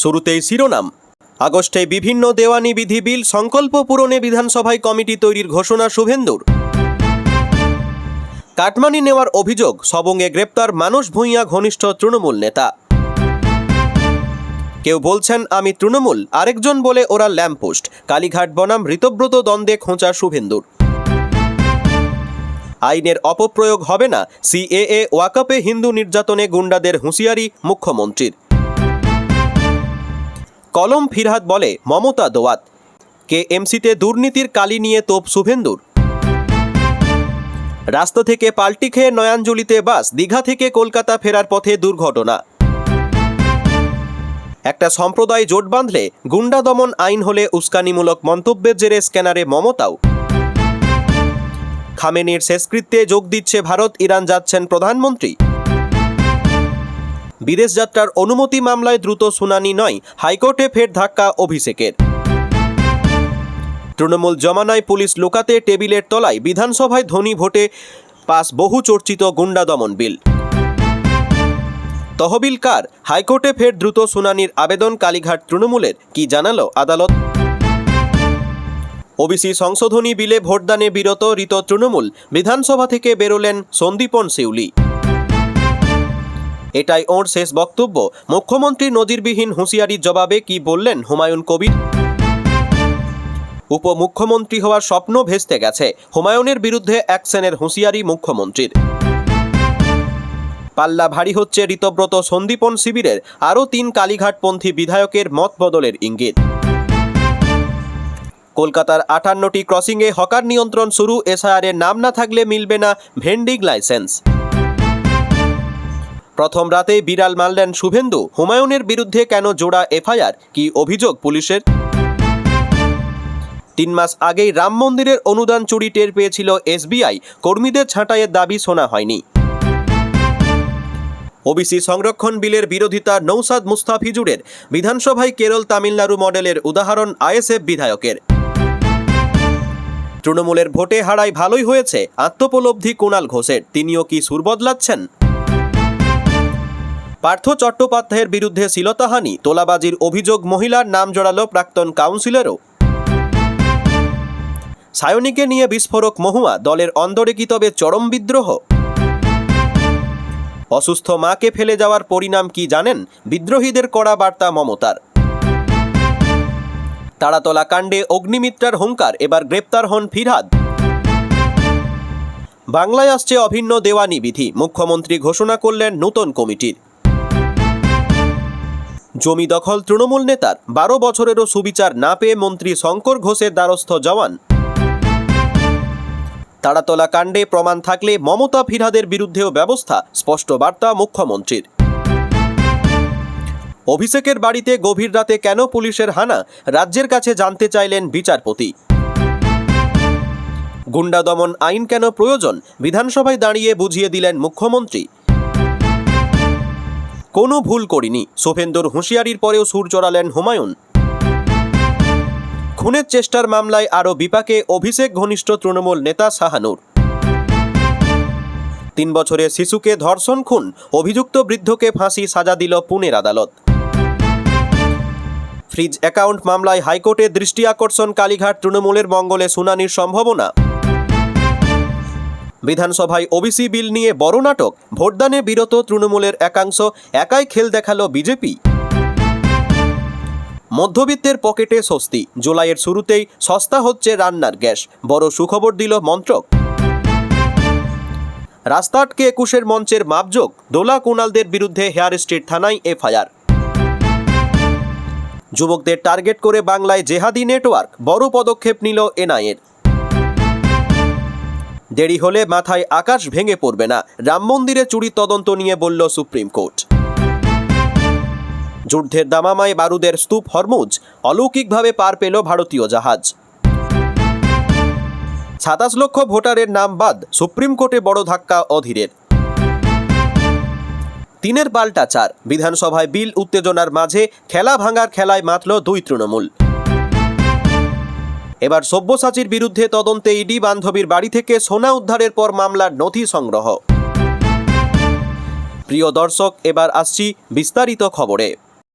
শুরুতেই শিরোনাম। আগস্টে বিভিন্ন দেওয়ানি বিধি বিল সংকল্প পূরণে বিধানসভায় কমিটি তৈরির ঘোষণা শুভেন্দুর। কাটমানি নেওয়ার অভিযোগ, সবংয়ে গ্রেপ্তার মানস ভূঁইয়া ঘনিষ্ঠ তৃণমূল নেতা। কেউ বলছেন আমি তৃণমূল, আরেকজন বলে ওরা ল্যাম্পপোস্ট। কালীঘাট বনাম ঋতব্রত দ্বন্দ্বে খোঁচা শুভেন্দুর। আইনের অপপ্রয়োগ হবে না, সিএএ ওয়াকফে হিন্দু নির্যাতনে গুন্ডাদের হুঁশিয়ারি মুখ্যমন্ত্রীর। কলম ফিরহাদ বলে মমতা দোয়াত। কেএমসিতে দুর্নীতির কালি নিয়ে তোপ শুভেন্দুর। রাস্তা থেকে পাল্টি খেয়ে নয়াঞ্জলিতে বাস, দীঘা থেকে কলকাতা ফেরার পথে দুর্ঘটনা। একটা সম্প্রদায় জোট বাঁধলে গুন্ডা দমন আইন হলে উস্কানিমূলক মন্তব্যের জেরে স্ক্যানারে মমতাও। খামেনির শেষকৃত্যে যোগ দিচ্ছে ভারত, ইরান যাচ্ছেন প্রধানমন্ত্রী। বিদেশ যাত্রার অনুমতি মামলায় দ্রুত শুনানি নয়, হাইকোর্টে ফের ধাক্কা অভিষেকের। তৃণমূল জমানায় পুলিশ লুকাতে টেবিলের তলায়, বিধানসভায় ধ্বনি ভোটে পাস বহু চর্চিত গুন্ডা দমন বিল। তহবিল কার, হাইকোর্টে ফের দ্রুত শুনানির আবেদন কালীঘাট তৃণমূলের, কি জানালো আদালত। ওবিসি সংশোধনী বিলে ভোটদানে বিরত ঋত তৃণমূল, বিধানসভা থেকে বেরোলেন সন্দীপন শিউলি। এটাই ওর শেষ বক্তব্য, মুখ্যমন্ত্রী নজিরবিহীন হুঁশিয়ারির জবাবে কি বললেন হুমায়ুন কবির। উপমুখ্যমন্ত্রী হওয়ার স্বপ্ন ভেস্তে গেছে, হুমায়ুনের বিরুদ্ধে অ্যাকশনের হুঁশিয়ারি মুখ্যমন্ত্রীর। পাল্লা ভারী হচ্ছে ঋতব্রত সন্দীপন শিবিরের, আরও 3 কালীঘাটপন্থী বিধায়কের মত বদলের ইঙ্গিত। কলকাতার 58টি ক্রসিংয়ে হকার নিয়ন্ত্রণ শুরু, এসআইআরের নাম না থাকলে মিলবে না ভেন্ডিং লাইসেন্স। প্রথম রাতেই বিড়াল মারলেন শুভেন্দু, হুমায়ুনের বিরুদ্ধে কেন জোড়া এফআইআর, কি অভিযোগ পুলিশের। 3 মাস আগেই রাম মন্দিরের অনুদান চুরি টের পেয়েছিল এসবিআই, কর্মীদের ছাঁটাইয়ের দাবি শোনা হয়নি। ওবিসি সংরক্ষণ বিলের বিরোধিতা নৌসাদ মুস্তাফিজুরের, বিধানসভায় কেরল তামিলনাড়ু মডেলের উদাহরণ আইএসএফ বিধায়কের। তৃণমূলের ভোটে হারায় ভালোই হয়েছে, আত্মোপলব্ধি কুণাল ঘোষের, তিনিও কি সুর বদলাচ্ছেন। পার্থ চট্টোপাধ্যায়ের বিরুদ্ধে শ্লীলতাহানি, তোলাবাজির অভিযোগ, মহিলার নাম জড়ালো প্রাক্তন কাউন্সিলরও। সায়নীকে নিয়ে বিস্ফোরক মহুয়া, দলের অন্দরে কি তবে চরম বিদ্রোহ। অসুস্থ মাকে ফেলে যাওয়ার পরিণাম কি জানেন, বিদ্রোহীদের কড়া বার্তা মমতার। তাড়াতলা কাণ্ডে অগ্নিমিত্রার হুঙ্কার, এবার গ্রেপ্তার হন ফিরহাদ। বাংলায় আসছে অভিন্ন দেওয়ানি বিধি, মুখ্যমন্ত্রী ঘোষণা করলেন নতুন কমিটির। জমি দখল তৃণমূল নেতার, 12 বছরেরও সুবিচার না পেয়ে মন্ত্রী শঙ্কর ঘোষের দ্বারস্থ জওয়ান। তাড়াতলা কাণ্ডে প্রমাণ থাকলে মমতা ফিরহাদের বিরুদ্ধেও ব্যবস্থা, স্পষ্ট বার্তা মুখ্যমন্ত্রীর। অভিষেকের বাড়িতে গভীর রাতে কেন পুলিশের হানা, রাজ্যের কাছে জানতে চাইলেন বিচারপতি। গুন্ডা দমন আইন কেন প্রয়োজন, বিধানসভায় দাঁড়িয়ে বুঝিয়ে দিলেন মুখ্যমন্ত্রী। কোনো ভুল করিনি, শুভেন্দুর হুঁশিয়ারির পরেও সুর চড়ালেন হুমায়ুন। খুনের চেষ্টার মামলায় আরও বিপাকে অভিষেক ঘনিষ্ঠ তৃণমূল নেতা শাহানুর। 3 বছরের শিশুকে ধর্ষণ খুন, অভিযুক্ত বৃদ্ধকে ফাঁসি সাজা দিল পুনের আদালত। ফ্রিজ অ্যাকাউন্ট মামলায় হাইকোর্টে দৃষ্টি আকর্ষণ, কালীঘাট তৃণমূলের মঙ্গলে শুনানির সম্ভাবনা। বিধানসভায় ওবিসি বিল নিয়ে বড় নাটক, ভোটদানে বিরত তৃণমূলের একাংশ, একাই খেল দেখালো বিজেপি। মধ্যবিত্তের পকেটে স্বস্তি, জুলাইয়ের শুরুতেই সস্তা হচ্ছে রান্নার গ্যাস, বড় সুখবর দিল মন্ত্রক। রাস্তা আটকে 21 মঞ্চের মাপজোক, দোলা কুণালদের বিরুদ্ধে হেয়ার স্ট্রিট থানায় এফআইআর। যুবকদের টার্গেট করে বাংলায় জেহাদি নেটওয়ার্ক, বড় পদক্ষেপ নিল এনআইএর। দেরি হলে মাথায় আকাশ ভেঙে পড়বে না, রাম মন্দিরে চুরি তদন্ত নিয়ে বলল সুপ্রিম কোর্ট। যুদ্ধের দামামায় বারুদের স্তূপ হরমুজ, অলৌকিকভাবে পার পেল ভারতীয় জাহাজ। 27 লক্ষ ভোটারের নাম বাদ, সুপ্রিম কোর্টে বড় ধাক্কা অধীরের। 3-এর পাল্টা 4, বিধানসভায় বিল উত্তেজনার মাঝে খেলা ভাঙার খেলায় মাতল 2 তৃণমূল। এবার সব্যসাচীর বিরুদ্ধে তদন্তে ইডি, বান্ধবীর বাড়ি থেকে সোনা উদ্ধারের পর মামলার নথি সংগ্রহ। প্রিয় দর্শক, এবার আসছি বিস্তারিত খবরে।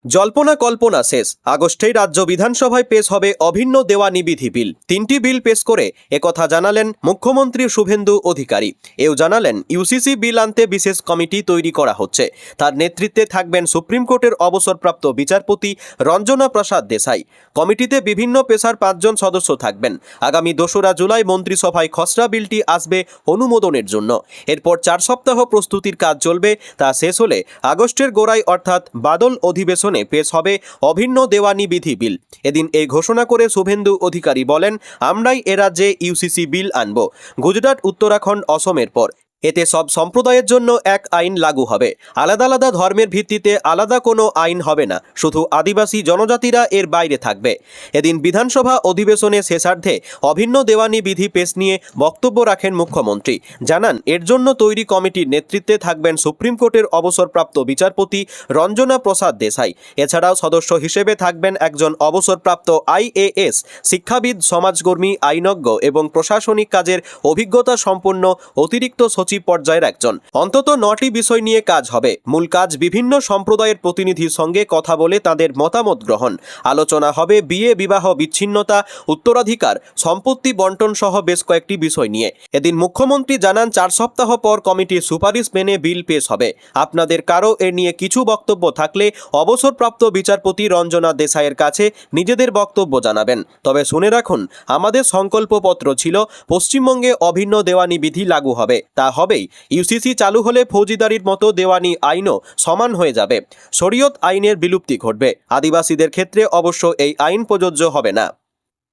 জল্পনা কল্পনা শেষ, আগস্টেই রাজ্য বিধানসভায় পেশ হবে অভিন্ন দেওয়ানি বিধি বিল। 3টি বিল পেশ করে একথা জানালেন মুখ্যমন্ত্রী শুভেন্দু অধিকারী। এও জানালেন ইউসিসি বিল আনতে বিশেষ কমিটি তৈরি করা হচ্ছে। তার নেতৃত্বে থাকবেন সুপ্রিম কোর্টের অবসরপ্রাপ্ত বিচারপতি রঞ্জনা প্রসাদ দেসাই। কমিটিতে বিভিন্ন পেশার 5 জন সদস্য থাকবেন। আগামী 2রা জুলাই মন্ত্রিসভায় খসড়া বিলটি আসবে অনুমোদনের জন্য। এরপর 4 সপ্তাহ প্রস্তুতির কাজ চলবে। তা শেষ হলে আগস্টের গোড়ায় অর্থাৎ বাদল অধিবেশনে পেশ হবে অভিন্ন দেওয়ানি বিধি বিল। এদিন এই ঘোষণা করে শুভেন্দু অধিকারী বলেন, আমরাই এ রাজ্যে ইউসিসি বিল আনব। গুজরাট, উত্তরাখণ্ড, অসমের পর এতে সব সম্প্রদায়ের জন্য এক আইন লাগু হবে। আলাদা আলাদা ধর্মের ভিত্তিতে আলাদা কোনো আইন হবে না। শুধু আদিবাসী জনজাতিরা এর বাইরে থাকবে। এদিন বিধানসভা অধিবেশনে শেষার্ধে অভিন্ন দেওয়ানি বিধি পেশ নিয়ে বক্তব্য রাখেন মুখ্যমন্ত্রী। জানান, এর জন্য তৈরি কমিটির নেতৃত্বে থাকবেন সুপ্রিম কোর্টের অবসরপ্রাপ্ত বিচারপতি রঞ্জনা প্রসাদ দেসাই। এছাড়াও সদস্য হিসেবে থাকবেন একজন অবসরপ্রাপ্ত IAS শিক্ষাবিদ, সমাজকর্মী, আইনজ্ঞ এবং প্রশাসনিক কাজের অভিজ্ঞতা সম্পন্ন অতিরিক্ত সচিব পর্যায়ের একজন। অন্তত 9টি বিষয় নিয়ে কাজ হবে। মূল কাজ বিভিন্ন সম্প্রদায়ের প্রতিনিধির সঙ্গে কথা বলে তাদের মতামত গ্রহণ। আলোচনা হবে বিয়ে, বিবাহ বিচ্ছিন্নতা, উত্তরাধিকার, সম্পত্তি বন্টন সহ বেশ কয়েকটি বিষয় নিয়ে। এদিন মুখ্যমন্ত্রী জানান, 4 সপ্তাহ পর কমিটির সুপারিশ মেনে বিল পেশ হবে। আপনাদের কারো এ নিয়ে কিছু বক্তব্য থাকলে অবসরপ্রাপ্ত বিচারপতি রঞ্জনা দেসাইয়ের কাছে নিজেদের বক্তব্য জানাবেন। তবে শুনে রাখুন, আমাদের সংকল্পপত্র ছিল পশ্চিমবঙ্গে অভিন্ন দেওয়ানি বিধি লাগু হবে। তা হবেই। ইউসিসি চালু হলে ফৌজিদারির মতো দেওয়ানি আইনও সমান হয়ে যাবে। শরীয়ত আইনের বিলুপ্তি ঘটবে। আদিবাসীদের ক্ষেত্রে অবশ্য এই আইন প্রযোজ্য হবে না।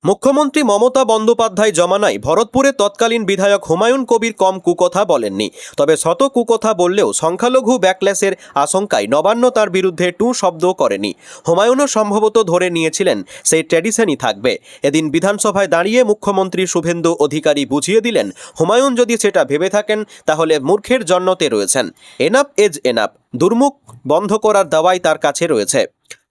মুখ্যমন্ত্রী মমতা বন্দ্যোপাধ্যায় জমানায় ভরতপুরে তৎকালীন বিধায়ক হুমায়ুন কবির কম কুকথা বলেননি। তবে শত কুকথা বললেও সংখ্যালঘু ব্যাকল্যাশের আশঙ্কায় নবান্ন তার বিরুদ্ধে টু শব্দ করেনি। হুমায়ুনও সম্ভবত ধরে নিয়েছিলেন সেই ট্র্যাডিশনই থাকবে। এদিন বিধানসভায় দাঁড়িয়ে মুখ্যমন্ত্রী শুভেন্দু অধিকারী বুঝিয়ে দিলেন, হুমায়ুন যদি সেটা ভেবে থাকেন তাহলে মূর্খের জন্নতে রয়েছেন। এনাফ এজ এনাফ, দুর্মুখ বন্ধ করার দাওয়াই তার কাছে রয়েছে।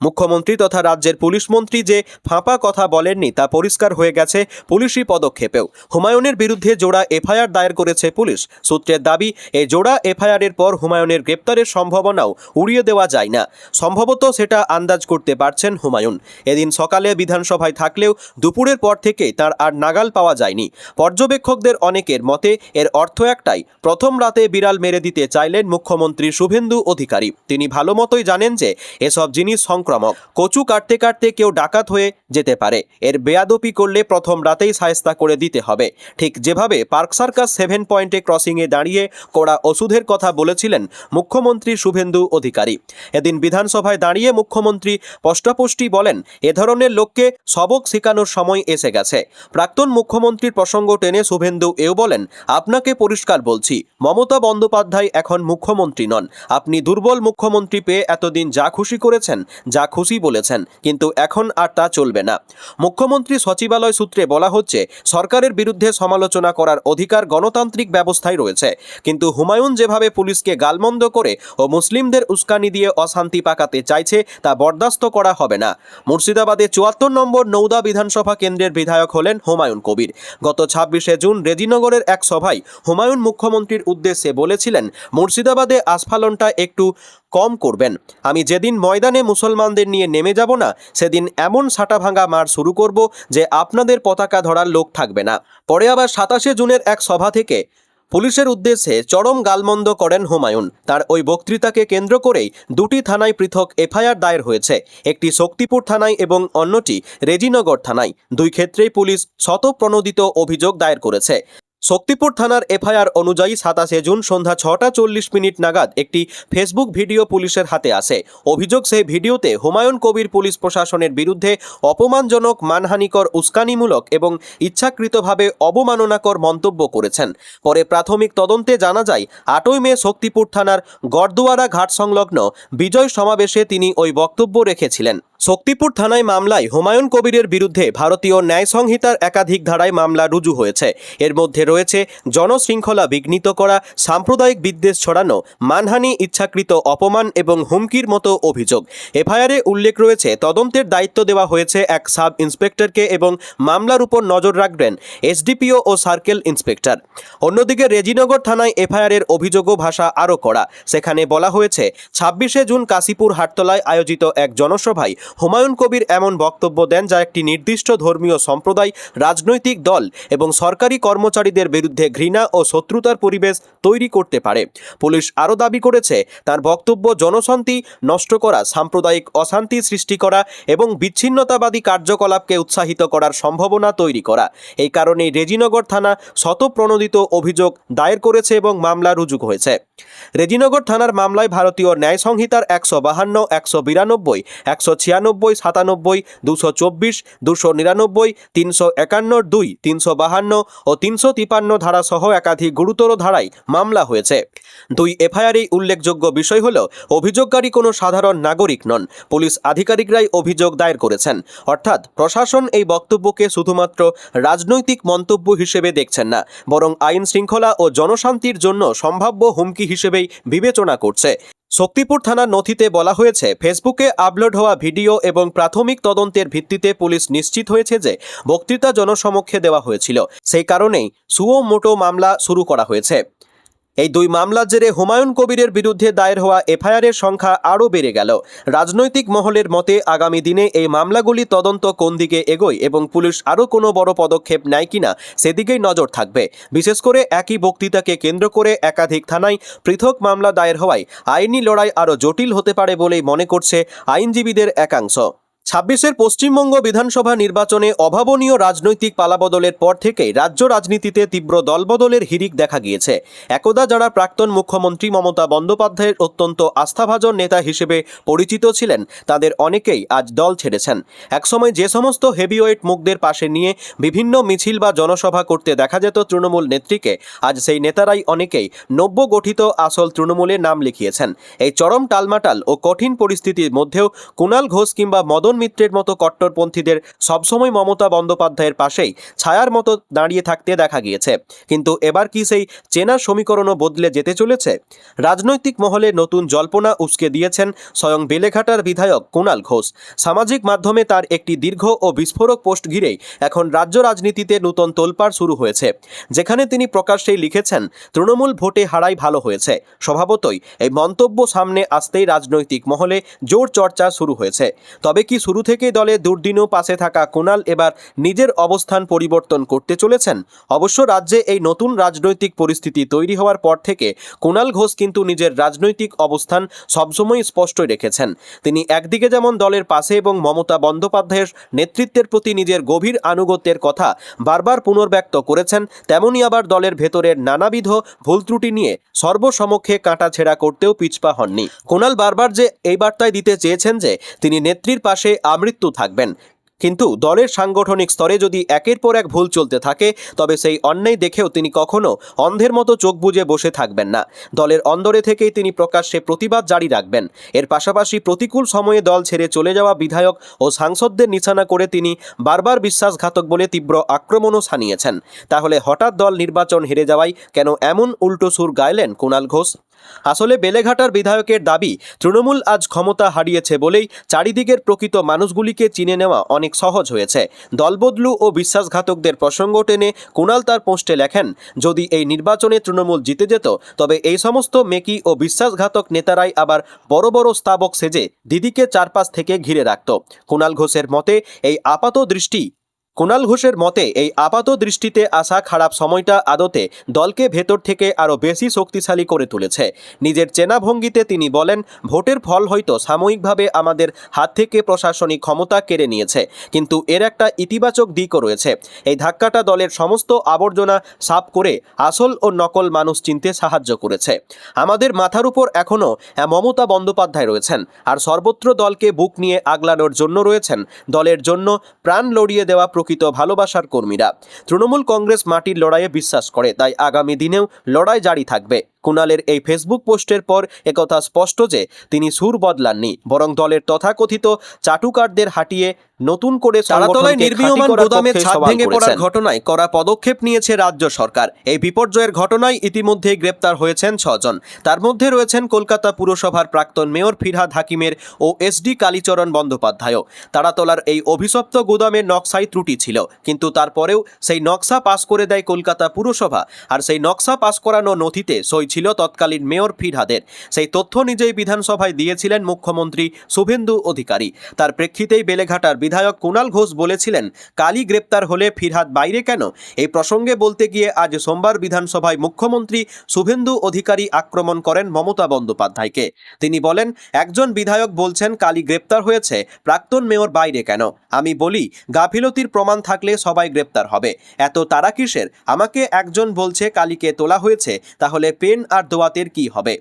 মুখ্যমন্ত্রী তথা রাজ্যের পুলিশ মন্ত্রী যে ফাঁপা কথা বলেননি তা পরিষ্কার হয়ে গেছে পুলিশি পদক্ষেপেও। হুমায়ুনের বিরুদ্ধে জোড়া এফআইআর দায়ের করেছে পুলিশ। সূত্রের দাবি, এই জোড়া এফআইআরের পর হুমায়ুনের গ্রেপ্তারের সম্ভাবনাও উড়িয়ে দেওয়া যায় না। সম্ভবত সেটা আন্দাজ করতে পারছেন হুমায়ুন। এদিন সকালে বিধানসভায় থাকলেও দুপুরের পর থেকেই তার আর নাগাল পাওয়া যায়নি। পর্যবেক্ষকদের অনেকের মতে এর অর্থ একটাই, প্রথম রাতে বিড়াল মেরে দিতে চাইলেন মুখ্যমন্ত্রী শুভেন্দু অধিকারী। তিনি ভালো মতোই জানেন যে এসব জিনিস সংক্রামক। কচু কাটতে কাটতে কেউ ডাকাত হয়ে যেতে পারে। এর বেয়াদপি করলে প্রথম রাতেই শায়েস্তা করে দিতে হবে। ঠিক যেভাবে পার্ক সার্কাস 7 পয়েন্টে ক্রসিংয়ে দাঁড়িয়ে কড়া ওষুধের কথা বলেছিলেন মুখ্যমন্ত্রী শুভেন্দু অধিকারী। এদিন বিধানসভায় দাঁড়িয়ে মুখ্যমন্ত্রী স্পষ্টপুষ্টি বলেন, এ ধরনের লোককে সবক শেখানোর সময় এসে গেছে। প্রাক্তন মুখ্যমন্ত্রীর প্রসঙ্গ টেনে শুভেন্দু এও বলেন, আপনাকে পরিষ্কার বলছি, মমতা বন্দ্যোপাধ্যায় এখন মুখ্যমন্ত্রী নন। আপনি দুর্বল মুখ্যমন্ত্রী পেয়ে এতদিন যা খুশি করেছেন, যা খুশি বলেছেন, কিন্তু এখন আর তা চলবে না। মুখ্যমন্ত্রী সচিবালয় সূত্রে বলা হচ্ছে, সরকারের বিরুদ্ধে সমালোচনা করার অধিকার গণতান্ত্রিক ব্যবস্থায় রয়েছে, কিন্তু হুমায়ুন যেভাবে পুলিশকে গালমন্দ করে ও মুসলিমদের উস্কানি দিয়ে অশান্তি পাকাতে চাইছে তা বরদাস্ত করা হবে না। মুর্শিদাবাদে 74 নম্বর নৌদা বিধানসভা কেন্দ্রের বিধায়ক হলেন হুমায়ুন কবির। গত 26শে জুন রেজিনগরের এক সভায় হুমায়ুন মুখ্যমন্ত্রীর উদ্দেশ্যে বলেছিলেন, মুর্শিদাবাদে আস্ফালনটা একটু কম করবেন। আমি যেদিন ময়দানে মুসলমানদের নিয়ে নেমে যাব না, সেদিন এমন সাটাভাঙা মার শুরু করব যে আপনাদের পতাকা ধরার লোক থাকবে না। পরে আবার 27শে জুনের এক সভা থেকে পুলিশের উদ্দেশ্যে চরম গালমন্দ করেন হুমায়ুন। তার ওই বক্তৃতাকে কেন্দ্র করেই 2টি থানায় পৃথক এফআইআর দায়ের হয়েছে। একটি শক্তিপুর থানায় এবং অন্যটি রেজিনগর থানায়। 2 ক্ষেত্রেই পুলিশ শতপ্রণোদিত অভিযোগ দায়ের করেছে। শক্তিপুর থানার এফআইআর অনুযায়ী 27শে জুন সন্ধ্যা 6টা 40 মিনিট নাগাদ একটি ফেসবুক ভিডিও পুলিশের হাতে আসে। অভিযোগ, সেই ভিডিওতে হুমায়ুন কবির পুলিশ প্রশাসনের বিরুদ্ধে অপমানজনক, মানহানিকর, উস্কানিমূলক এবং ইচ্ছাকৃতভাবে অবমাননাকর মন্তব্য করেছেন। পরে প্রাথমিক তদন্তে জানা যায়, 8ই মে শক্তিপুর থানার গড়দুয়ারা ঘাট সংলগ্ন বিজয় সমাবেশে তিনি ওই বক্তব্য রেখেছিলেন। শক্তিপুর থানায় মামলায় হুমায়ুন কবিরের বিরুদ্ধে ভারতীয় ন্যায় সংহিতার একাধিক ধারায় মামলা রুজু হয়েছে। এর মধ্যে রয়েছে জনশৃঙ্খলা বিঘ্নিত করা, সাম্প্রদায়িক বিদ্বেষ ছড়ানো, মানহানি, ইচ্ছাকৃত অপমান এবং হুমকির মতো অভিযোগ। এফআইআরে উল্লেখ রয়েছে তদন্তের দায়িত্ব দেওয়া হয়েছে এক সাব ইন্সপেক্টরকে এবং মামলার উপর নজর রাখবেন এসডিপিও ও সার্কেল ইন্সপেক্টর। অন্যদিকে রেজিনগর থানায় এফআইআরের অভিযোগও ভাষা আরও কড়া। সেখানে বলা হয়েছে ২৬শে জুন কাশীপুর হাটতলায় আয়োজিত এক জনসভায় হুমায়ুন কবির এমন বক্তব্য দেন যা একটি নির্দিষ্ট ধর্মীয় সম্প্রদায়, রাজনৈতিক দল এবং সরকারি কর্মচারীদের বিরুদ্ধে ঘৃণা ও শত্রুতার পরিবেশ তৈরি করতে পারে। পুলিশ আরও দাবি করেছে তার বক্তব্য জনশান্তি নষ্ট করা, সাম্প্রদায়িক অশান্তি সৃষ্টি করা এবং বিচ্ছিন্নতাবাদী কার্যকলাপকে উৎসাহিত করার সম্ভাবনা তৈরি করা। এই কারণেই রেজিনগর থানা শতপ্রণোদিত অভিযোগ দায়ের করেছে এবং মামলা রুজু হয়েছে। রেজিনগর থানার মামলায় ভারতীয় ন্যায় সংহিতার ১৫২, ১৯২, ১৯৬, ৯৭, ২২৪, ২৯৯, ৩৫১, ৩৫২ ও ৩৫৩ ধারা সহ একাধিক গুরুতর ধারায় মামলা হয়েছে। দুই এফআইআরে উল্লেখযোগ্য বিষয় হল অভিযোগকারী কোনো সাধারণ নাগরিক নন, পুলিশ আধিকারিকরাই অভিযোগ দায়ের করেছেন। অর্থাৎ প্রশাসন এই বক্তব্যকে শুধুমাত্র রাজনৈতিক মন্তব্য হিসেবে দেখছেন না, বরং আইন শৃঙ্খলা ও জনশান্তির জন্য সম্ভাব্য হুমকি হিসেবেই বিবেচনা করছে। শক্তিপুর থানার নথিতে বলা হয়েছে, ফেসবুকে আপলোড হওয়া ভিডিও এবং প্রাথমিক তদন্তের ভিত্তিতে পুলিশ নিশ্চিত হয়েছে যে বক্তৃতা জনসমক্ষে দেওয়া হয়েছিল। সেই কারণেই সুও মোটো মামলা শুরু করা হয়েছে। এই দুই মামলার জেরে হুমায়ুন কবিরের বিরুদ্ধে দায়ের হওয়া এফআইআরের সংখ্যা আরও বেড়ে গেল। রাজনৈতিক মহলের মতে আগামী দিনে এই মামলাগুলি তদন্ত কোন দিকে এগোয় এবং পুলিশ আরও কোনো বড় পদক্ষেপ নেয় কিনা সেদিকেই নজর থাকবে। বিশেষ করে একই বক্তৃতাকে কেন্দ্র করে একাধিক থানায় পৃথক মামলা দায়ের হওয়ায় আইনি লড়াই আরও জটিল হতে পারে বলেই মনে করছে আইনজীবীদের একাংশ। ২৬-এর পশ্চিমবঙ্গ বিধানসভা নির্বাচনে অভাবনীয় রাজনৈতিক পালাবদলের পর থেকেই রাজ্য রাজনীতিতে তীব্র দলবদলের হিড়িক দেখা গিয়েছে। একদা যারা প্রাক্তন মুখ্যমন্ত্রী মমতা বন্দ্যোপাধ্যায়ের অত্যন্ত আস্থাভাজন নেতা হিসেবে পরিচিত ছিলেন, তাদের অনেকেই আজ দল ছেড়েছেন। একসময় যে সমস্ত হেভিওয়েট মুখদের পাশে নিয়ে বিভিন্ন মিছিল বা জনসভা করতে দেখা যেত তৃণমূল নেত্রীকে, আজ সেই নেতারাই অনেকেই নব্য গঠিত আসল তৃণমূলে নাম লিখিয়েছেন। এই চরম টালমাটাল ও কঠিন পরিস্থিতির মধ্যেও কুণাল ঘোষ কিংবা মদন মিত্রের মতো কট্টরপন্থীদের সবসময় মমতা বন্দ্যোপাধ্যায়ের পাশেই ছায়ার মতো দাঁড়িয়ে থাকতে দেখা গিয়েছে। কিন্তু এবার কি সেই চেনা সমীকরণও বদলে যেতে চলেছে? রাজনৈতিক মহলে নতুন জল্পনা উস্কে দিয়েছেন স্বয়ং বেলেঘাটার বিধায়ক কুণাল ঘোষ। সামাজিক মাধ্যমে তার একটি দীর্ঘ ও বিস্ফোরক পোস্ট ঘিরেই এখন রাজ্য রাজনীতিতে নতুন তোলপাড় শুরু হয়েছে, যেখানে তিনি প্রকাশ্যেই লিখেছেন, তৃণমূল ভোটে হারাই ভালো হয়েছে। স্বভাবতই এই মন্তব্য সামনে আসতেই রাজনৈতিক মহলে জোর চর্চা শুরু হয়েছে। তবে কি শুরু থেকেই দলের দুর্দিনও পাশে থাকা কুণাল এবার নিজের অবস্থান পরিবর্তন করতে চলেছেন? অবশ্য রাজ্যে এই নতুন রাজনৈতিক পরিস্থিতি তৈরি হওয়ার পর থেকে কুণাল ঘোষ কিন্তু নিজের রাজনৈতিক অবস্থান সবসময় স্পষ্টই রেখেছেন। তিনি একদিকে যেমন দলের পাশে এবং মমতা বন্দ্যোপাধ্যায়ের নেতৃত্বের প্রতি নিজের গভীর আনুগত্যের কথা বারবার পুনর্ব্যক্ত করেছেন, তেমনি আবার দলের ভেতরের নানাবিধ ভুল ত্রুটি নিয়ে সর্বসমক্ষে কাটাছেঁড়া করতেও পিছপা হননি। কুণাল বারবার যে এই বার্তায় দিতে চেয়েছেন যে তিনি নেত্রীর পাশে আমৃত্যু থাকবেন, কিন্তু দলের সাংগঠনিক স্তরে যদি একের পর এক ভুল চলতে থাকে, তবে সেই অন্যায় দেখেও তিনি কখনো অন্ধের মতো চোখ বুজে বসে থাকবেন না। দলের অন্দরে থেকেই তিনি প্রকাশ্যে প্রতিবাদ জারি রাখবেন। এর পাশাপাশি প্রতিকূল সময়ে দল ছেড়ে চলে যাওয়া বিধায়ক ও সাংসদদের নিশানা করে তিনি বারবার বিশ্বাসঘাতক বলে তীব্র আক্রমণও শানিয়েছেন। তাহলে হঠাৎ দল নির্বাচন হেরে যাওয়ায় কেন এমন উল্টো সুর গাইলেন কুণাল ঘোষ? আসলে বেলেঘাটার বিধায়কের দাবি, তৃণমূল আজ ক্ষমতা হারিয়েছে বলেই চারিদিকের প্রকৃত মানুষগুলিকে চিনে নেওয়া অনেক সহজ হয়েছে। দলবদলু ও বিশ্বাসঘাতকদের প্রসঙ্গ টেনে কুণাল তার পোস্টে লেখেন, যদি এই নির্বাচনে তৃণমূল জিতে যেত, তবে এই সমস্ত মেকি ও বিশ্বাসঘাতক নেতারাই আবার বড় বড় স্তাবক সেজে দিদিকে চারপাশ থেকে ঘিরে রাখত। কুণাল ঘোষের মতে এই আপাত দৃষ্টিতে আসা খারাপ সময়টা আদতে দলকে ভেতর থেকে আরও বেশি শক্তিশালী করে তুলেছে। নিজের চেনা ভঙ্গিতে তিনি বলেন, ভোটের ফল হয়তো সাময়িকভাবে আমাদের হাত থেকে প্রশাসনিক ক্ষমতা কেড়ে নিয়েছে, কিন্তু এর একটা ইতিবাচক দিকও রয়েছে। এই ধাক্কাটা দলের সমস্ত আবর্জনা সাফ করে আসল ও নকল মানুষ চিনতে সাহায্য করেছে। আমাদের মাথার উপর এখনও মমতা বন্দ্যোপাধ্যায় রয়েছেন, আর সর্বত্র দলকে বুক নিয়ে আগলানোর জন্য রয়েছেন দলের জন্য প্রাণ লড়িয়ে দেওয়া প্রকৃত ভালোবাসার কর্মীরা। তৃণমূল কংগ্রেস মাটির লড়াইয়ে বিশ্বাস করে, তাই আগামী দিনেও লড়াই জারি থাকবে। কুণালের এই ফেসবুক পোস্টের পর একথা স্পষ্ট যে তিনি সুর বদলাননি, বরং দলের তথাকথিত চাটুকারদের হাঁটিয়ে নতুন করে তারাতলায় নির্মীয়মান গোদামে ছাদ ভেঙে পড়ার ঘটনায় কড়া পদক্ষেপ নিয়েছে রাজ্য সরকার। এই বিপর্যয়ের ঘটনায় ইতিমধ্যে গ্রেপ্তার হয়েছেন 6 জন। তার মধ্যে রয়েছেন কলকাতা পুরসভার প্রাক্তন মেয়র ফিরহাদ হাকিমের ও এসডি কালীচরণ বন্দ্যোপাধ্যায়ও। তারাতলার এই অভিশপ্ত গোদামের নকশায় ত্রুটি ছিল, কিন্তু তারপরেও সেই নকশা পাস করে দেয় কলকাতা পুরসভা, আর সেই নকশা পাস করানো নথিতে সই ছিল তৎকালীন মেয়র ফিরহাদের। সেই তথ্য নিজেই বিধানসভায় দিয়েছিলেন মুখ্যমন্ত্রী শুভেন্দু অধিকারী। তার প্রেক্ষিতেই বেলেঘাটার বিধায়ক কুণাল ঘোষ বলেছিলেন, কালী গ্রেপ্তার হলে ফিরহাদ বাইরে কেন? এই প্রসঙ্গে বলতে গিয়ে আজ সোমবার বিধানসভায় মুখ্যমন্ত্রী শুভেন্দু অধিকারী আক্রমণ করেন মমতা বন্দ্যোপাধ্যায়কে। তিনি বলেন, একজন বিধায়ক বলছেন কালী গ্রেপ্তার হয়েছে, প্রাক্তন মেয়র বাইরে কেন? আমি বলি, গাফিলতির প্রমাণ থাকলে সবাই গ্রেপ্তার হবে, এত তারা কিসের? আমাকে একজন বলছে কালীকে তোলা হয়েছে, তাহলে পেন আর দোয়াতের কি হবে?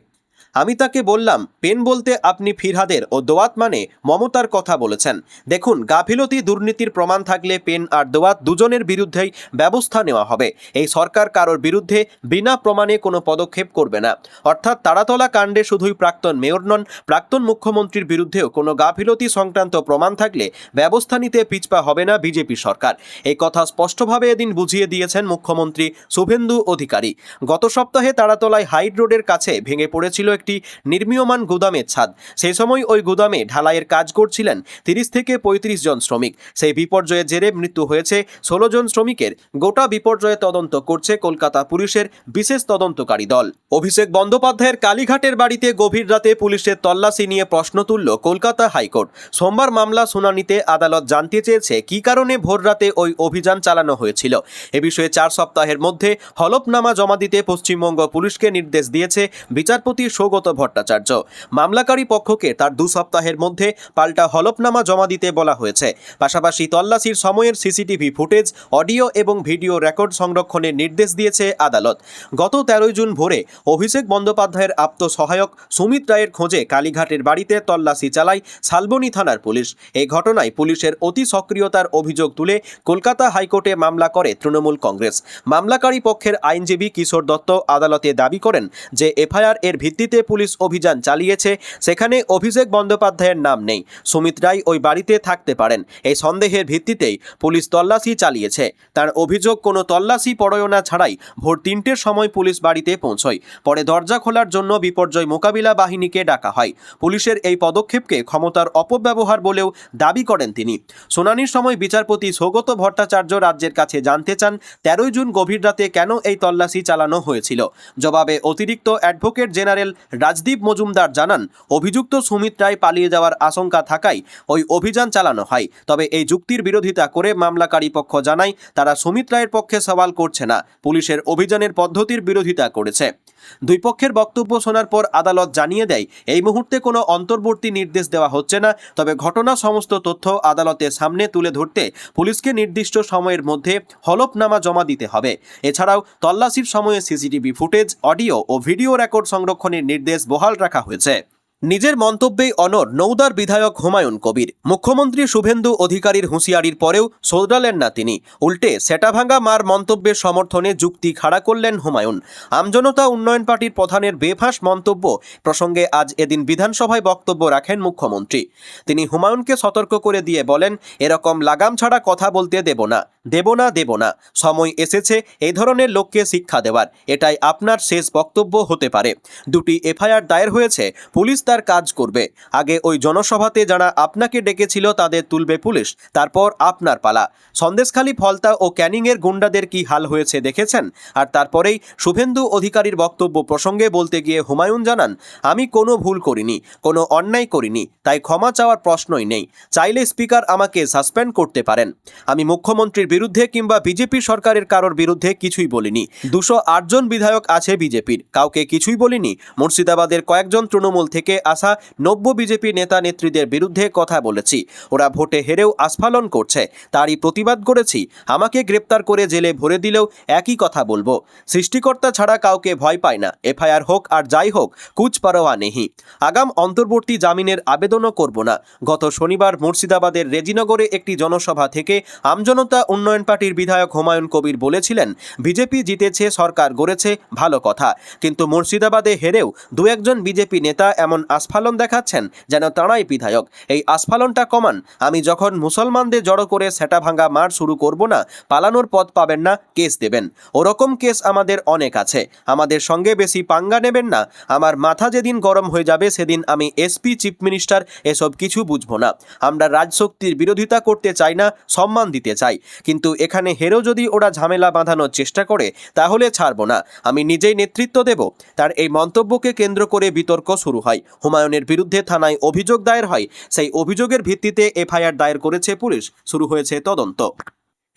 আমি তাকে বললাম, পেন বলতে আপনি ফিরহাদের ও দোয়াত মানে মমতার কথা বলেছেন। দেখুন, গাফিলতি দুর্নীতির প্রমাণ থাকলে পেন আর দোয়াত দুজনের বিরুদ্ধেই ব্যবস্থা নেওয়া হবে। এই সরকার কারোর বিরুদ্ধে বিনা প্রমাণে কোনো পদক্ষেপ করবে না। অর্থাৎ তারাতলা কাণ্ডে শুধুই প্রাক্তন মেয়র নন, প্রাক্তন মুখ্যমন্ত্রীর বিরুদ্ধেও কোনো গাফিলতি সংক্রান্ত প্রমাণ থাকলে ব্যবস্থা নিতে পিছপা হবে না বিজেপি সরকার। এই কথা স্পষ্টভাবে এদিন বুঝিয়ে দিয়েছেন মুখ্যমন্ত্রী শুভেন্দু অধিকারী। গত সপ্তাহে তারাতলায় হাইড রোডের কাছে ভেঙে পড়েছিল একটি নির্মীয়মান গুদামের ছাদ। সেই সময় ওই গুদামে ঢালাইয়ের কাজ করছিলেন 30 থেকে 35 জন শ্রমিক। সেই বিপর্যয়ের জেরে মৃত্যু হয়েছে 16 জন শ্রমিকের। গোটা বিপর্যয়ে তদন্ত করছে কলকাতা পুলিশের বিশেষ তদন্তকারী দল। অভিষেক বন্দ্যোপাধ্যায়ের কালীঘাটের বাড়িতে গভীর রাতে পুলিশের তল্লাশি নিয়ে প্রশ্ন তুলল কলকাতা হাইকোর্ট। সোমবার মামলা শুনানিতে আদালত জানতে চেয়েছে কী কারণে ভোররাতে ওই অভিযান চালানো হয়েছিল। এ বিষয়ে 4 সপ্তাহের মধ্যে হলফনামা জমা দিতে পশ্চিমবঙ্গ পুলিশকে নির্দেশ দিয়েছে বিচারপতি সৌগত ভট্টাচার্য। মামলাকারী পক্ষকে তার 2 সপ্তাহের মধ্যে পাল্টা হলফনামা জমা দিতে বলা হয়েছে। পাশাপাশি তল্লাশির সময়ের সিসিটিভি ফুটেজ, অডিও এবং ভিডিও রেকর্ড সংরক্ষণের নির্দেশ দিয়েছে আদালত। গত 13 জুন ভোরে অভিষেক বন্দ্যোপাধ্যায়ের আপ্তসহায়ক সুমিত রায়ের খোঁজে কালীঘাটের বাড়িতে তল্লাশি চালায় শালবনী থানার পুলিশ। এই ঘটনায় পুলিশের অতি সক্রিয়তার অভিযোগ তুলে কলকাতা হাইকোর্টে মামলা করে তৃণমূল কংগ্রেস। মামলাকারী পক্ষের আইনজীবী কিশোর দত্ত আদালতে দাবি করেন যে এফআইআর এর ভিত্তিতে পুলিশ অভিযান চালিয়েছে, সেখানে অভিষেক বন্দ্যোপাধ্যায়ের নাম নেই। সুমিত রায় ওই বাড়িতে থাকতে পারেন, এই সন্দেহের ভিত্তিতেই পুলিশ তল্লাশি চালিয়েছে। তার অভিযোগ, কোনো তল্লাশি পরোয়ানা ছাড়াই ভোর 3টের সময় পুলিশ বাড়িতে পৌঁছয়। পরে দরজা খোলার জন্য বিপর্যয় মোকাবিলা বাহিনীকে ডাকা হয়। পুলিশের এই পদক্ষেপকে ক্ষমতার অপব্যবহার বলেও দাবি করেন তিনি। শুনানির সময় বিচারপতি সৌগত ভট্টাচার্য রাজ্যের কাছে জানতে চান 13 জুন গভীর রাতে কেন এই তল্লাশি চালানো হয়েছিল। জবাবে অতিরিক্ত অ্যাডভোকেট জেনারেল রাজদীপ মজুমদার জানান, অভিযুক্ত সুমিত রায় পালিয়ে যাওয়ার আশঙ্কা থাকায় ওই অভিযান চালানো হয়। তবে এই যুক্তির বিরোধিতা করে মামলাকারী পক্ষ জানায় তারা সুমিত রায়ের পক্ষে সওয়াল করছে না, পুলিশের অভিযানের পদ্ধতির বিরোধিতা করেছে। দুই পক্ষের বক্তব্য শোনার পর আদালত জানিয়ে দেয়, এই মুহূর্তে কোনো অন্তর্বর্তী নির্দেশ দেওয়া হচ্ছে না, তবে ঘটনা সমস্ত তথ্য আদালতের সামনে তুলে ধরতে পুলিশকে নির্দিষ্ট সময়ের মধ্যে হলফনামা জমা দিতে হবে। এছাড়াও তল্লাশির সময়ে সিসিটিভি ফুটেজ, অডিও ও ভিডিও রেকর্ড সংরক্ষণের নির্দেশ বহাল রাখা হয়েছে। নিজের মন্তব্যেই অনড় নওদার বিধায়ক হুমায়ুন কবির। মুখ্যমন্ত্রী শুভেন্দু অধিকারীর হুঁশিয়ারির পরেও শোধরালেন না তিনি, উল্টে সেটাভাঙ্গা মার মন্তব্যের সমর্থনে যুক্তি খাড়া করলেন হুমায়ুন। আমজনতা উন্নয়ন পার্টির প্রধানের বেফাঁস মন্তব্য প্রসঙ্গে আজ এদিন বিধানসভায় বক্তব্য রাখেন মুখ্যমন্ত্রী। তিনি হুমায়ুনকে সতর্ক করে দিয়ে বলেন, এরকম লাগাম ছাড়া কথা বলতে দেব না। সময় এসেছে এই ধরনের লোককে শিক্ষা দেওয়ার, এটাই আপনার শেষ বক্তব্য হতে পারে। 2টি এফআইআর দায়ের হয়েছে, পুলিশ তার কাজ করবে। আগে ওই জনসভাতে যারা আপনাকে ডেকেছিল তাদের তুলবে পুলিশ, তারপর আপনার পালা। সন্দেশখালী, ফলতা ও ক্যানিংয়ের গুন্ডাদের কি হাল হয়েছে দেখেছেন? আর তারপরেই শুভেন্দু অধিকারীর বক্তব্য প্রসঙ্গে বলতে গিয়ে হুমায়ুন জানান, আমি কোনো ভুল করিনি, কোনো অন্যায় করিনি, তাই ক্ষমা চাওয়ার প্রশ্নই নেই। চাইলে স্পিকার আমাকে সাসপেন্ড করতে পারেন। আমি মুখ্যমন্ত্রীর বিরুদ্ধে কিংবা বিজেপি সরকারের কারোর বিরুদ্ধে কিছুই বলিনি। 208 জন বিধায়ক আছে বিজেপির, কাউকে কিছুই বলিনি। মুর্শিদাবাদের কয়েকজন তৃণমূল থেকে আসা 90 বিজেপি নেতা নেত্রীদের বিরুদ্ধে কথা বলেছি। ওরা ভোটে হেরেও আস্ফালন করছে, তারই প্রতিবাদ করেছি। আমাকে গ্রেপ্তার করে জেলে ভরে দিলেও একই কথা বলবো। সৃষ্টিকর্তা ছাড়া কাউকে ভয় পায় না। এফআইআর হোক আর যাই হোক, কুছ পারোয়া নেহি। আগাম অন্তর্বর্তী জামিনের আবেদনও করব না। গত শনিবার মুর্শিদাবাদের রেজিনগরে একটি জনসভা থেকে আমজনতা উন্নয়ন পার্টির বিধায়ক হুমায়ুন কবির বলেছিলেন, বিজেপি জিতেছে, সরকার গড়েছে, ভালো কথা, কিন্তু মুর্শিদাবাদে হেরেও দু একজন বিজেপি নেতা এমন আস্ফালন দেখাচ্ছেন যেন তাঁরাই বিধায়ক। এই আস্ফালনটা কমান। আমি যখন মুসলমানদের জড়ো করে সেটা ভাঙা মার শুরু করব না, পালানোর পথ পাবেন না, কেস দেবেন। ওরকম কেস আমাদের অনেক আছে। আমাদের সঙ্গে বেশি পাঙ্গা নেবেন না। আমার মাথা যেদিন গরম হয়ে যাবে সেদিন আমি এসপি, চিফ মিনিস্টার এসব কিছু বুঝবো না। আমরা রাজশক্তির বিরোধিতা করতে চাই না, সম্মান দিতে চাই, কিন্তু এখানে হেরেও যদি ওরা ঝামেলা বাঁধানোর চেষ্টা করে তাহলে ছাড়বো না। আমি নিজেই নেতৃত্ব দেব। তার এই মন্তব্যকে কেন্দ্র করে বিতর্ক শুরু হয়। হুমায়ুনের বিরুদ্ধে থানায় অভিযোগ দায়ের হয়। সেই অভিযোগের ভিত্তিতে এফআইআর দায়ের করেছে পুলিশ। শুরু হয়েছে তদন্ত।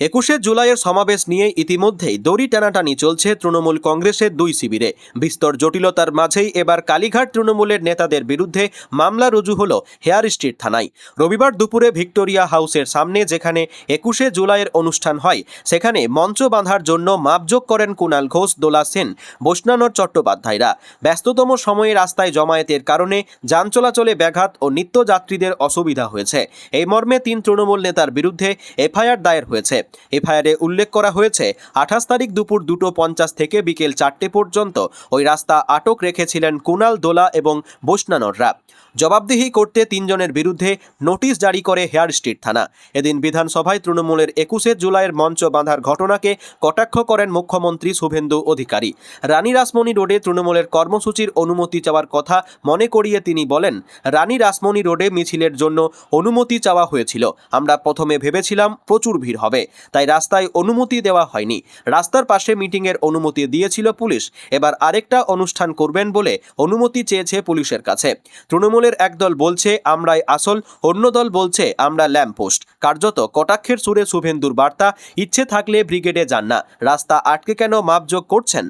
21শে জুলাইয়ের সমাবেশ নিয়ে ইতিমধ্যেই দড়ি টানাটানি চলছে তৃণমূল কংগ্রেসের দুই শিবিরে। বিস্তর জটিলতার মাঝেই এবার কালীঘাট তৃণমূলের নেতাদের বিরুদ্ধে মামলা রুজু হল হেয়ার স্ট্রিট থানায়। রবিবার দুপুরে ভিক্টোরিয়া হাউসের সামনে যেখানে 21শে জুলাইয়ের অনুষ্ঠান হয়, সেখানে মঞ্চ বাঁধার জন্য মাপজোক করেন কুণাল ঘোষ, দোলা সেন, বৈষ্ণব চট্টোপাধ্যায়রা। ব্যস্ততম সময়ে রাস্তায় জমায়েতের কারণে যান চলাচলে ব্যাঘাত ও নিত্যযাত্রীদের অসুবিধা হয়েছে। এই মর্মে 3 তৃণমূল নেতার বিরুদ্ধে এফআইআর দায়ের হয়েছে। এফআইআরে উল্লেখ করা হয়েছে, 28 তারিখ দুপুর 2:50 থেকে বিকেল 4টে পর্যন্ত ওই রাস্তা আটক রেখেছিলেন কুণাল, দোলা এবং বৈষ্ণবরা। জবাবদিহি করতে 3 জনের বিরুদ্ধে নোটিশ জারি করে হেয়ার স্ট্রিট থানা। এদিন বিধানসভায় তৃণমূলের 21শে জুলাইয়ের মঞ্চ বাঁধার ঘটনাকে কটাক্ষ করেন মুখ্যমন্ত্রী শুভেন্দু অধিকারী। রানী রাসমণি রোডে তৃণমূলের কর্মসূচির অনুমতি চাওয়ার কথা মনে করিয়ে তিনি বলেন, রানী রাসমণি রোডে মিছিলের জন্য অনুমতি চাওয়া হয়েছিল। আমরা প্রথমে ভেবেছিলাম প্রচুর ভিড় হবে, তাই রাস্তায় অনুমতি দেওয়া হয়নি। রাস্তার পাশে মিটিংয়ের অনুমতি দিয়েছিল পুলিশ। এবার আরেকটা অনুষ্ঠান করবেন বলে অনুমতি চেয়েছে পুলিশের কাছে। তৃণমূলের একদল বলছে আমরাই আসল, অন্য দল বলছে আমরা ল্যাম্পপোস্ট। কার্যত কটাক্ষের সুরে শুভেন্দুর বার্তা, ইচ্ছে থাকলে ব্রিগেডে যান না, রাস্তা আটকে কেন মাপজোক করছেন?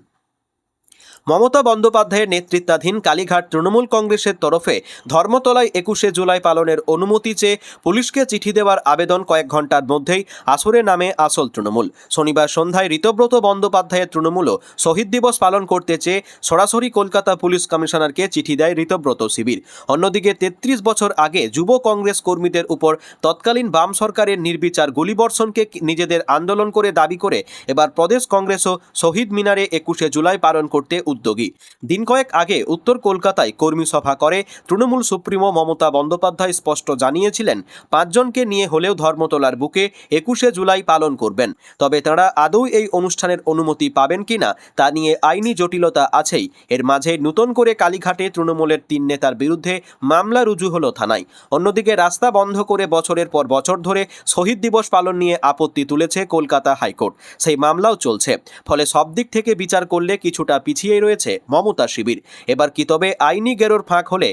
মমতা বন্দ্যোপাধ্যায়ের নেতৃত্বাধীন কালীঘাট তৃণমূল কংগ্রেসের তরফে ধর্মতলায় 21শে জুলাই পালনের অনুমতি চেয়ে পুলিশকে চিঠি দেওয়ার আবেদন কয়েক ঘন্টার মধ্যেই আসরে নামে আসল তৃণমূল। শনিবার সন্ধ্যায় ঋতব্রত বন্দ্যোপাধ্যায়ের তৃণমূলও শহীদ দিবস পালন করতে চেয়ে সরাসরি কলকাতা পুলিশ কমিশনারকে চিঠি দেয় ঋতব্রত শিবির। অন্যদিকে 33 বছর আগে যুব কংগ্রেস কর্মীদের উপর তৎকালীন বাম সরকারের নির্বিচার গুলিবর্ষণকে নিজেদের আন্দোলন করে দাবি করে এবার প্রদেশ কংগ্রেসও শহীদ মিনারে 21শে জুলাই পালন করতে উদ্যোগী। দিন কয়েক আগে উত্তর কলকাতায় কর্মী সভা করে তৃণমূল সুপ্রিমো মমতা বন্দ্যোপাধ্যায় স্পষ্ট জানিয়েছিলেন, 5 জনকে নিয়ে হলেও ধর্মতলার বুকে 21শে জুলাই পালন করবেন। তবে তাঁরা আদৌ এই অনুষ্ঠানের অনুমতি পাবেন কিনা তা নিয়ে আইনি জটিলতা আছেই। এর মাঝে নতুন করে কালীঘাটে তৃণমূলের 3 নেতার বিরুদ্ধে মামলা রুজু হলো থানায়। অন্যদিকে রাস্তা বন্ধ করে বছরের পর বছর ধরে শহীদ দিবস পালন নিয়ে আপত্তি তুলেছে কলকাতা হাইকোর্ট। সেই মামলাও চলছে। ফলে সব দিক থেকে বিচার করলে কিছুটা পিছিয়ে রয়েছে মমতা শিবির। এবার কি তবে আইনি গেরোর ফাঁক হলে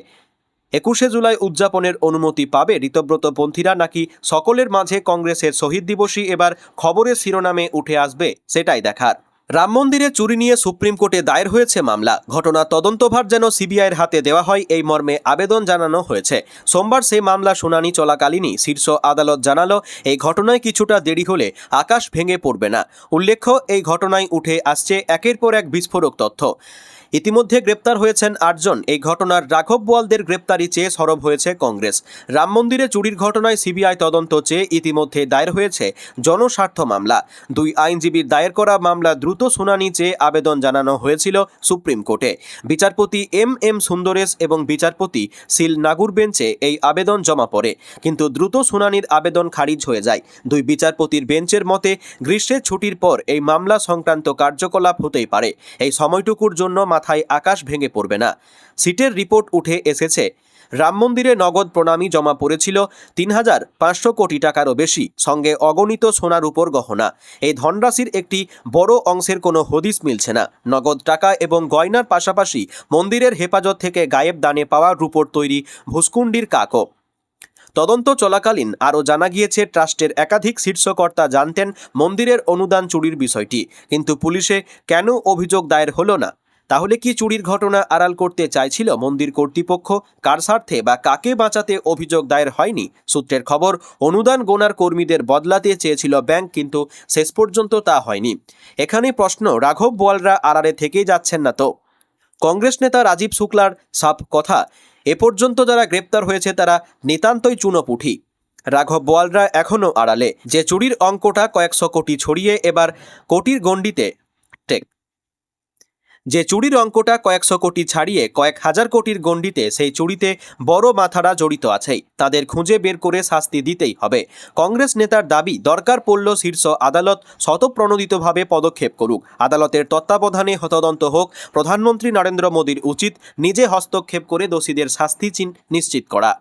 21শে জুলাই উদযাপনের অনুমতি পাবে ঋতব্রত পন্থীরা, নাকি সকলের মাঝে কংগ্রেসের শহীদ দিবসই এবার খবরের শিরোনামে উঠে আসবে, সেটাই দেখার। রাম মন্দিরে চুরি নিয়ে সুপ্রিম কোর্টে দায়ের হয়েছে মামলা। ঘটনা তদন্তভার যেন সিবিআইয়ের হাতে দেওয়া হয়, এই মর্মে আবেদন জানানো হয়েছে। সোমবার সেই মামলা শুনানি চলাকালীনই শীর্ষ আদালত জানালো, এই ঘটনায় কিছুটা দেরি হলে আকাশ ভেঙে পড়বে না। উল্লেখ্য, এই ঘটনায় উঠে আসছে একের পর এক বিস্ফোরক তথ্য। ইতিমধ্যে গ্রেপ্তার হয়েছেন 8 জন। এই ঘটনার রাঘব বোয়ালদের গ্রেপ্তারি চেয়ে সরব হয়েছে কংগ্রেস। রাম মন্দিরে চুরির ঘটনায় সিবিআই তদন্ত চেয়ে ইতিমধ্যে দায়ের হয়েছে জনস্বার্থ মামলা। 2 আইনজীবীর দায়ের করা মামলা দ্রুত শুনানি চেয়ে আবেদন জানানো হয়েছিল সুপ্রিম কোর্টে। বিচারপতি এম সুন্দরেশ এবং বিচারপতি সিল নাগুর বেঞ্চে এই আবেদন জমা পড়ে, কিন্তু দ্রুত শুনানির আবেদন খারিজ হয়ে যায়। 2 বিচারপতির বেঞ্চের মতে, গ্রীষ্মের ছুটির পর এই মামলা সংক্রান্ত কার্যকলাপ হতেই পারে। এই সময়টুকুর জন্য মাথায় আকাশ ভেঙে পড়বে না। সিটের রিপোর্ট উঠে এসেছে, রাম মন্দিরে নগদ প্রণামী জমা পড়েছিল 3,500 কোটি টাকারও বেশি, সঙ্গে অগণিত সোনার উপর গহনা। এই ধনরাশির একটি বড় অংশের কোনো হদিস মিলছে না। নগদ টাকা এবং গয়নার পাশাপাশি মন্দিরের হেফাজত থেকে গায়েব দানে পাওয়া রূপোর তৈরি ভুসকুণ্ডির কাকও। তদন্ত চলাকালীন আরও জানা গিয়েছে, ট্রাস্টের একাধিক শীর্ষকর্তা জানতেন মন্দিরের অনুদান চুরির বিষয়টি, কিন্তু পুলিশে কেন অভিযোগ দায়ের হলো না তাহলে কি চুরির ঘটনা আড়াল করতে চাইছিল মন্দির কর্তৃপক্ষ? কার স্বার্থে বা কাকে বাঁচাতে অভিযোগ দায়ের হয়নি? সূত্রের খবর, অনুদান গোনার কর্মীদের বদলাতে চেয়েছিল ব্যাংক, কিন্তু শেষ পর্যন্ত তা হয়নি। এখানে প্রশ্ন, রাঘব বোয়ালরা আড়ালে থেকেই যাচ্ছেন না তো? কংগ্রেস নেতা রাজীব শুক্লার সাফ কথা, এ পর্যন্ত যারা গ্রেপ্তার হয়েছে তারা নিতান্তই চুনোপুঁঠি। রাঘব বোয়ালরা এখনও আড়ালে। যে চুরির অঙ্কটা কয়েকশো কোটি ছড়িয়ে এবার কোটির গণ্ডিতে কয়েকশো কোটি ছাড়িয়ে কয়েক হাজার কোটির গণ্ডিতে, সেই চুরিতে বড় মাথারা জড়িত আছেই। তাদের খুঁজে বের করে শাস্তি দিতেই হবে। কংগ্রেস নেতার দাবি, দরকার পড়ল শীর্ষ আদালত স্বতঃপ্রণোদিতভাবে পদক্ষেপ করুক, আদালতের তত্ত্বাবধানে তদন্ত হোক। প্রধানমন্ত্রী নরেন্দ্র মোদীর উচিত নিজে হস্তক্ষেপ করে দোষীদের শাস্তি নিশ্চিত করা।